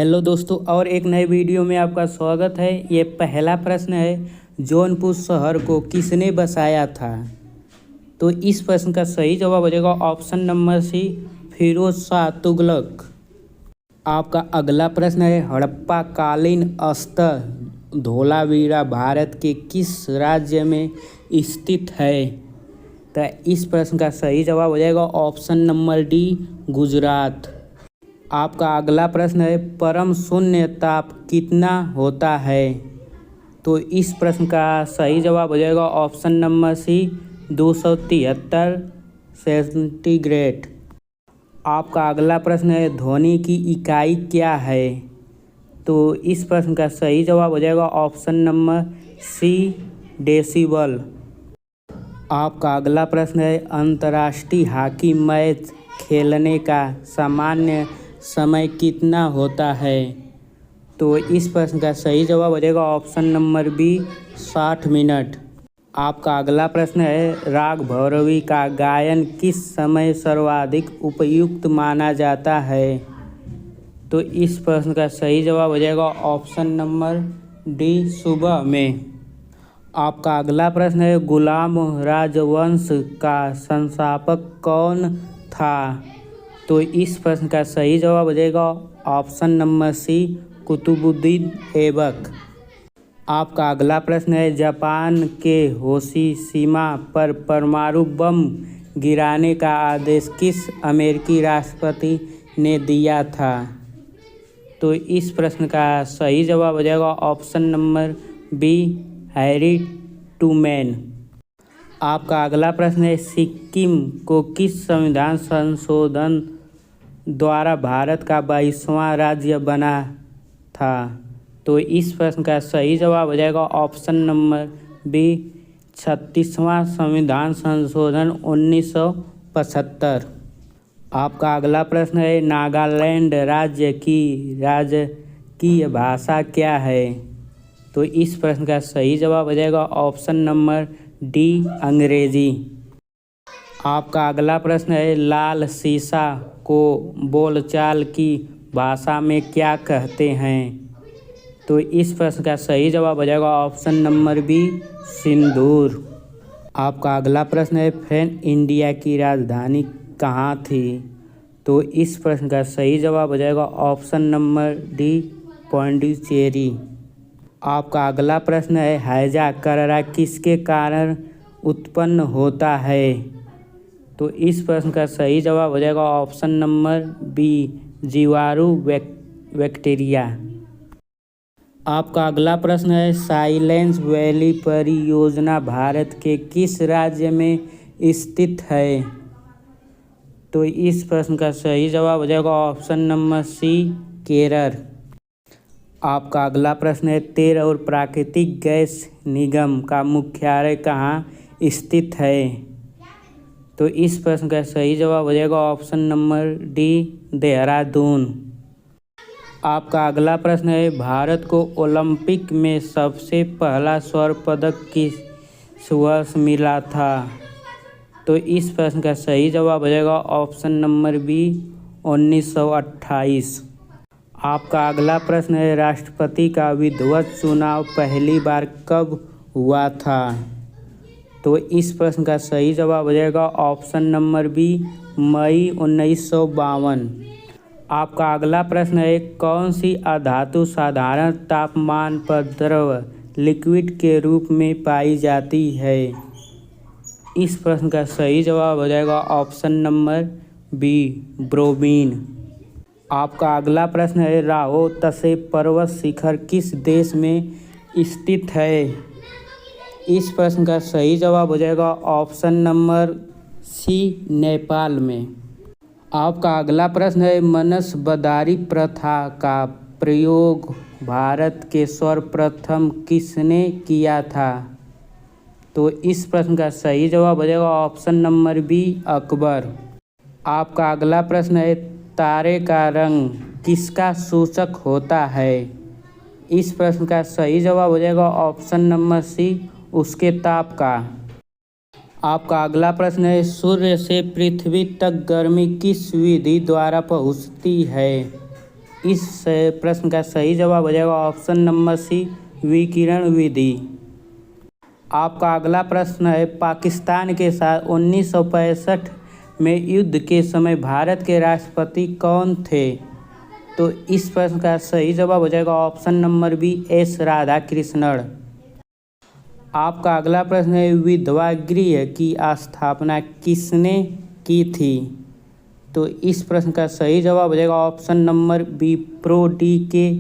Hello दोस्तों, और एक नए वीडियो में आपका स्वागत है। ये पहला प्रश्न है, जौनपुर शहर को किसने बसाया था? तो इस प्रश्न का सही जवाब हो जाएगा option number C, Firoz Shah Tughlaq. आपका अगला प्रश्न है, हड़प्पा कालीन स्तर धोलावीरा भारत के किस राज्य में स्थित है? तो इस प्रश्न का सही जवाब हो जाएगा ऑप्शन नंबर डी, गुजरात। आपका अगला प्रश्न है, परम शून्य ताप कितना होता है? तो इस प्रश्न का सही जवाब हो जाएगा ऑप्शन नंबर सी, 273 सेंटीग्रेड। आपका अगला प्रश्न है, ध्वनि की इकाई क्या है? तो इस प्रश्न का सही जवाब हो जाएगा ऑप्शन नंबर सी, डेसिबल। आपका अगला प्रश्न है, अंतर्राष्ट्रीय हॉकी मैच खेलने का सामान्य समय कितना होता है? तो इस प्रश्न का सही जवाब हो जाएगा ऑप्शन नंबर बी, 60 मिनट। आपका अगला प्रश्न है, राग भैरवी का गायन किस समय सर्वाधिक उपयुक्त माना जाता है? तो इस प्रश्न का सही जवाब हो जाएगा ऑप्शन नंबर डी, सुबह में। आपका अगला प्रश्न है, गुलाम राजवंश का संस्थापक कौन था? तो इस प्रश्न का सही जवाब हो जाएगा option number C, Qutbuddin Aibak. आपका अगला प्रश्न है, जापान के हिरोशिमा पर परमाणु बम गिराने का आदेश किस अमेरिकी राष्ट्रपति ने दिया था? तो इस प्रश्न का सही जवाब हो जाएगा option number B, Harry Truman. आपका अगला प्रश्न है, सिक्किम को किस संविधान संशोधन द्वारा भारत का 22वां राज्य बना था? तो इस प्रश्न का सही जवाब हो जाएगा ऑप्शन नंबर बी, 36वां संविधान संशोधन 1975। आपका अगला प्रश्न है, नागालैंड राज्य की राजकीय भाषा क्या है? तो इस प्रश्न का सही जवाब हो जाएगा ऑप्शन नंबर डी, अंग्रेजी। आपका अगला प्रश्न है, लाल सीसा को बोलचाल की भाषा में क्या कहते हैं? तो इस प्रश्न का सही जवाब हो जाएगा ऑप्शन नंबर बी, सिंदूर। आपका अगला प्रश्न है, फ्रेंच इंडिया की राजधानी कहाँ थी? तो इस प्रश्न का सही जवाब हो जाएगा ऑप्शन नंबर डी, पौंडीचेरी। आपका अगला प्रश्न है, हैजा कररा किसके कारण उत्पन्न होता है? तो इस प्रश्न का सही जवाब हो जाएगा ऑप्शन नंबर बी, जीवाणु बैक्टीरिया। आपका अगला प्रश्न है, साइलेंस वैली परियोजना भारत के किस राज्य में स्थित है? तो इस प्रश्न का सही जवाब हो जाएगा ऑप्शन नंबर सी, केरल। आपका अगला प्रश्न है, तेल और प्राकृतिक गैस निगम का मुख्यालय कहाँ स्थित है? तो इस प्रश्न का सही जवाब हो जाएगा ऑप्शन नंबर डी, देहरादून। आपका अगला प्रश्न है, भारत को ओलंपिक में सबसे पहला स्वर्ण पदक किस वर्ष मिला था? तो इस प्रश्न का सही जवाब हो जाएगा ऑप्शन नंबर बी, 1928। आपका अगला प्रश्न है, राष्ट्रपति का विधिवत चुनाव पहली बार कब हुआ था? तो इस प्रश्न का सही जवाब हो जाएगा ऑप्शन नंबर बी, मई 1952। आपका अगला प्रश्न है, कौन सी अधातु साधारण तापमान पर द्रव लिक्विड के रूप में पाई जाती है? इस प्रश्न का सही जवाब हो जाएगा ऑप्शन नंबर बी, ब्रोमीन। आपका अगला प्रश्न है, लाओत्से पर्वत शिखर किस देश में स्थित है? इस प्रश्न का सही जवाब हो जाएगा ऑप्शन नंबर सी, नेपाल में। आपका अगला प्रश्न है, मनसबदारी प्रथा का प्रयोग भारत के सर्वप्रथम किसने किया था? तो इस प्रश्न का सही जवाब हो जाएगा ऑप्शन नंबर बी, अकबर। आपका अगला प्रश्न है, तारे का रंग किसका सूचक होता है? इस प्रश्न का सही जवाब हो जाएगा ऑप्शन नंबर सी, उसके ताप का। आपका अगला प्रश्न है, सूर्य से पृथ्वी तक गर्मी किस विधि द्वारा पहुँचती है? इस प्रश्न का सही जवाब हो जाएगा ऑप्शन नंबर सी, विकिरण विधि। आपका अगला प्रश्न है, पाकिस्तान के साथ 1965 में युद्ध के समय भारत के राष्ट्रपति कौन थे? तो इस प्रश्न का सही जवाब हो जाएगा option number B, S Radhakrishnan. आपका अगला प्रश्न है, विधवा गृह की स्थापना किसने की थी? तो इस प्रश्न का सही जवाब हो जाएगा option number B, Prof D K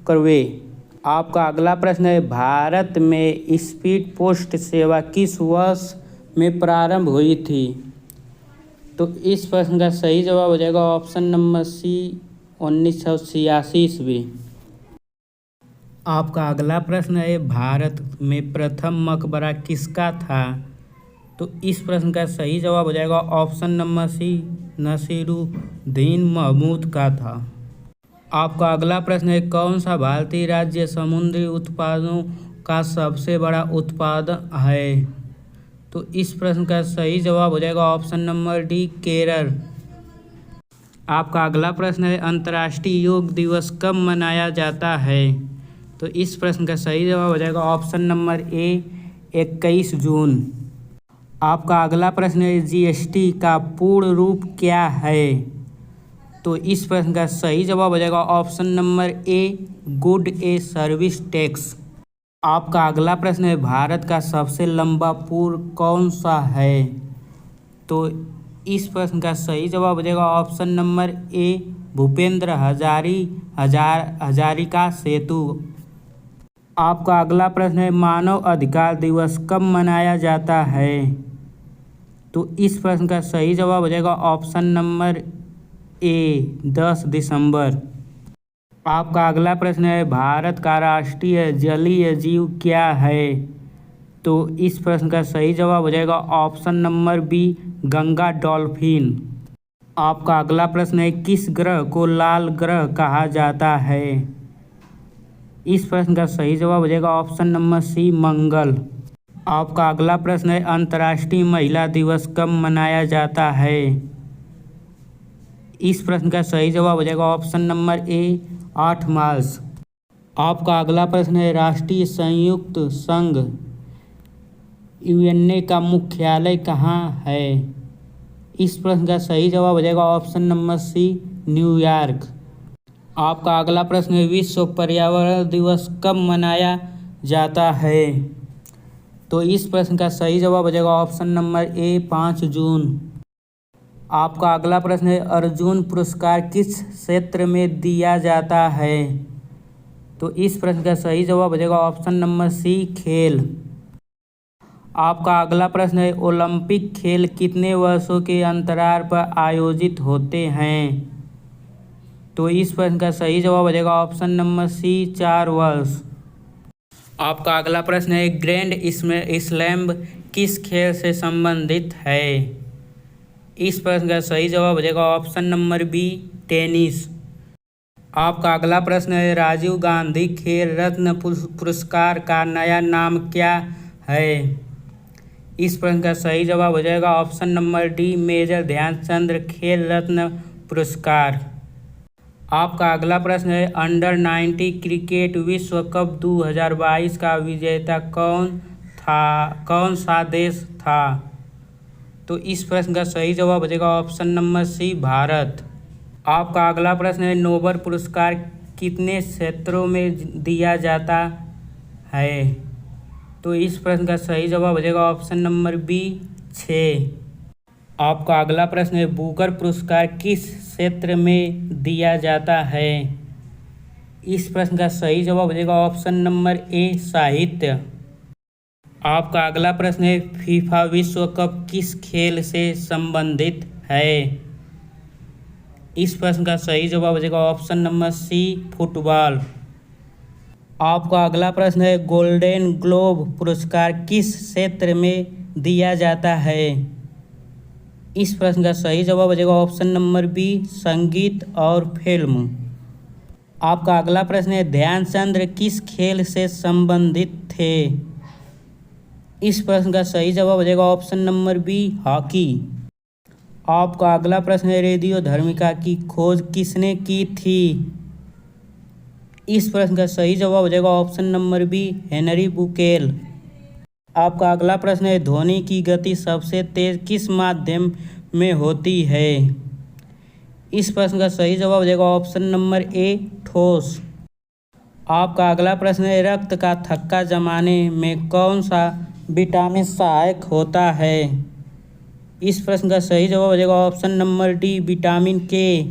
Karve. आपका अगला प्रश्न है, भारत में स्पीड पोस्ट सेवा किस वर्ष में प्रारंभ हुई थी? तो इस प्रश्न का सही जवाब हो जाएगा ऑप्शन नंबर सी, 1986 ईस्वी। आपका अगला प्रश्न है, भारत में प्रथम मकबरा किसका था? तो इस प्रश्न का सही जवाब हो जाएगा option number C, Nasiruddin Mahmud का था। आपका अगला प्रश्न है, कौन सा भारतीय राज्य समुद्री उत्पादों का सबसे बड़ा उत्पादक है? तो इस प्रश्न का सही जवाब हो जाएगा ऑप्शन नंबर डी, केरल। आपका अगला प्रश्न है, अंतर्राष्ट्रीय योग दिवस कब मनाया जाता है? तो इस प्रश्न का सही जवाब हो जाएगा ऑप्शन नंबर ए, 21 जून। आपका अगला प्रश्न है, जीएसटी का पूर्ण रूप क्या है? तो इस प्रश्न का सही जवाब हो जाएगा option number A, good a service tax. आपका अगला प्रश्न है, भारत का सबसे लंबा पुल कौन सा है? तो इस प्रश्न का सही जवाब हो जाएगा option number A, Bhupendra Hazarika Setu. आपका अगला प्रश्न है, मानव अधिकार दिवस कब मनाया जाता है? तो इस प्रश्न का सही जवाब हो जाएगा ऑप्शन नंबर ए, 10 दिसंबर। आपका अगला प्रश्न है, भारत का राष्ट्रीय जलीय जीव क्या है? तो इस प्रश्न का सही जवाब हो जाएगा option number B, Ganga dolphin. आपका अगला प्रश्न है, किस ग्रह को लाल ग्रह कहा जाता है? इस प्रश्न का सही जवाब हो जाएगा ऑप्शन नंबर सी, मंगल। आपका अगला प्रश्न है, अंतर्राष्ट्रीय महिला दिवस कब मनाया जाता है? इस प्रश्न का सही जवाब हो जाएगा ऑप्शन नंबर ए, 8 मार्च। आपका अगला प्रश्न है, राष्ट्रीय संयुक्त संघ यूएनए का मुख्यालय कहाँ है? इस प्रश्न का सही जवाब हो जाएगा ऑप्शन नंबर सी, न्यूयॉर्क। आपका अगला प्रश्न है, विश्व पर्यावरण दिवस कब मनाया जाता है? तो इस प्रश्न का सही जवाब हो जाएगा ऑप्शन नंबर ए, 5 जून। आपका अगला प्रश्न है, अर्जुन पुरस्कार किस क्षेत्र में दिया जाता है? तो इस प्रश्न का सही जवाब हो जाएगा ऑप्शन नंबर सी, खेल। आपका अगला प्रश्न है, ओलंपिक खेल कितने वर्षों के अंतराल पर आयोजित होते हैं? तो इस प्रश्न का सही जवाब हो जाएगा ऑप्शन नंबर सी, 4 वर्ष। आपका अगला प्रश्न है, ग्रैंड स्लैम किस खेल से संबंधित है? इस प्रश्न का सही जवाब हो जाएगा ऑप्शन नंबर बी, टेनिस। आपका अगला प्रश्न है, राजीव गांधी खेल रत्न पुरस्कार का नया नाम क्या है? इस प्रश्न का सही जवाब हो जाएगा option number D, Major Dhyan Chand Khel Ratna पुरस्कार। आपका अगला प्रश्न है, अंडर 90 क्रिकेट विश्व कप 2022 का विजेता कौन सा देश था? तो इस प्रश्न का सही जवाब हो जाएगा ऑप्शन नंबर सी, भारत। आपका अगला प्रश्न है, नोबेल पुरस्कार कितने क्षेत्रों में दिया जाता है? तो इस प्रश्न का सही जवाब हो जाएगा ऑप्शन नंबर बी, 6। आपका अगला प्रश्न है, बुकर पुरस्कार किस क्षेत्र में दिया जाता है? इस प्रश्न का सही जवाब हो जाएगा ऑप्शन नंबर ए, साहित्य। आपका अगला प्रश्न है, फीफा विश्व कप किस खेल से संबंधित है? इस प्रश्न का सही जवाब हो जाएगा ऑप्शन नंबर सी, फुटबॉल। आपका अगला प्रश्न है, गोल्डन ग्लोब पुरस्कार किस क्षेत्र में दिया जाता है? इस प्रश्न का सही जवाब हो जाएगा ऑप्शन नंबर बी, संगीत और फिल्म। आपका अगला प्रश्न है, ध्यानचंद किस खेल से संबंधित थे? इस प्रश्न का सही जवाब हो जाएगा ऑप्शन नंबर बी, हॉकी। आपका अगला प्रश्न है, रेडियोधर्मिता की खोज किसने की थी? इस प्रश्न का सही जवाब हो जाएगा option number B, Henry Buckle. आपका अगला प्रश्न है, ध्वनि की गति सबसे तेज किस माध्यम में होती है? इस प्रश्न का सही जवाब हो जाएगा ऑप्शन नंबर ए, ठोस। आपका अगला प्रश्न है, रक्त का थक्का जमाने में कौन सा विटामिन सहायक होता है? इस प्रश्न का सही जवाब हो जाएगा ऑप्शन नंबर डी, विटामिन के।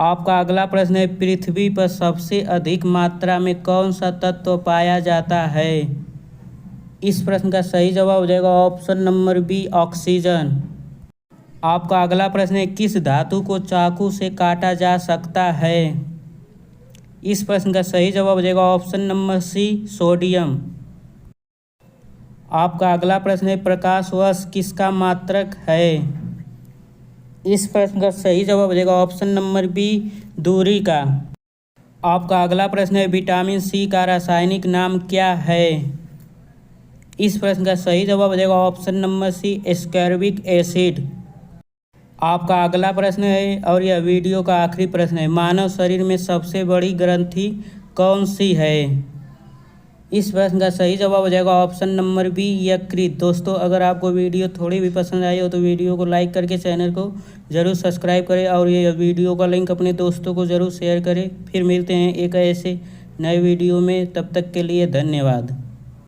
आपका अगला प्रश्न है, पृथ्वी पर सबसे अधिक मात्रा में कौन सा तत्व पाया जाता है? इस प्रश्न का सही जवाब हो जाएगा ऑप्शन नंबर बी, ऑक्सीजन। आपका अगला प्रश्न है, किस धातु को चाकू से काटा जा सकता है? इस प्रश्न का सही जवाब हो जाएगा ऑप्शन नंबर सी, सोडियम। आपका अगला प्रश्न है, प्रकाश वर्ष किसका मात्रक है? इस प्रश्न का सही जवाब हो जाएगा ऑप्शन नंबर बी, दूरी का। आपका अगला प्रश्न है, विटामिन सी का रासायनिक नाम क्या है? इस प्रश्न का सही जवाब हो जाएगा option number C, ascorbic acid. आपका अगला प्रश्न है और यह वीडियो का आखिरी प्रश्न है, मानव शरीर में सबसे बड़ी ग्रंथि कौन सी है? इस प्रश्न का सही जवाब हो जाएगा ऑप्शन नंबर बी, यकृत। दोस्तों, अगर आपको वीडियो थोड़ी भी पसंद आई हो तो वीडियो को लाइक करके चैनल को ज़रूर सब्सक्राइब करें और ये वीडियो का लिंक अपने दोस्तों को ज़रूर शेयर करें। फिर मिलते हैं एक ऐसे नए वीडियो में, तब तक के लिए धन्यवाद।